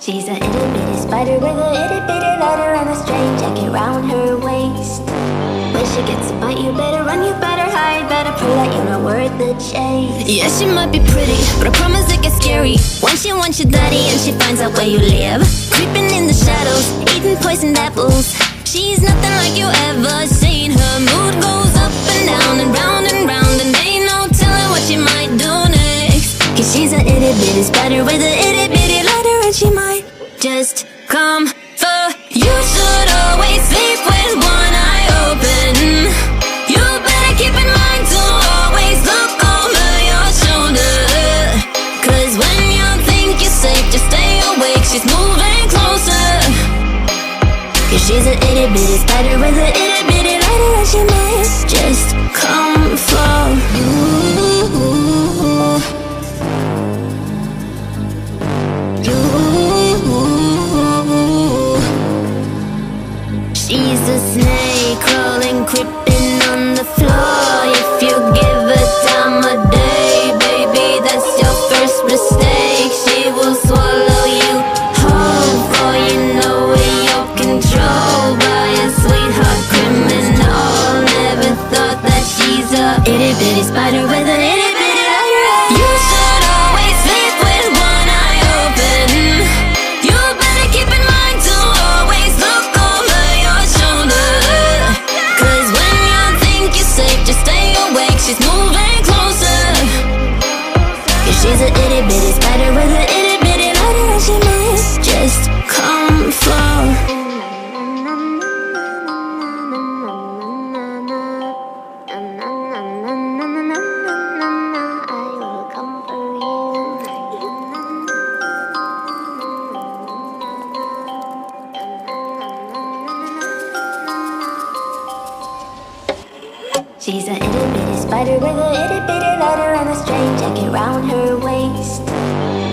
She's a itty bitty spider with a itty bitty letter and a strange jacket round her waist. When she gets a bite, you better run, you better hide, better pull out, you're not worth the chase. Yeah, she might be pretty, but I promise it gets scary when she wants your daddy and she finds out where you live. Creeping in the shadows, eating poisoned apples. She's nothing like you ever seen. Her mood goes up and down and round, and ain't no telling what she might do next. Cause she's a itty bitty spider with a itty bitty letter, and she might just come for you. Should always sleep with one eye open. You better keep in mind to always look over your shoulder. Cause when you think you're safe, just stay awake, she's moving closer. Cause she's a itty bitty spider with a itty bitty letter, and she might just come for you. She's a snake crawling, creeping on the floor. If you give her time of day, baby, that's your first mistake. She will swallow you whole, for you know in your control by a sweetheart criminal. Never thought that she's a itty bitty spider with a itty bitty letter. You should always sleep with one eye open. You better keep in mind to always look over your shoulder. Cause when you think you're safe, just stay awake, she's moving closer. Cause she's a itty bitty spider with a itty bitty letter, and she might just come for. She's a itty bitty spider with a itty bitty letter and a strange jacket round her waist.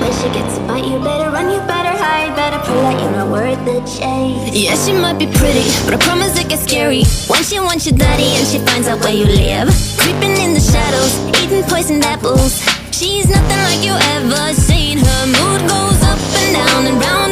When she gets a bite, you better run, you better hide, better pull out, you're not worth the chase. Yeah, she might be pretty, but I promise it gets scary when she wants your daddy and she finds out where you live. Creeping in the shadows, eating poisoned apples. She's nothing like you ever seen. Her mood goes up and down and round,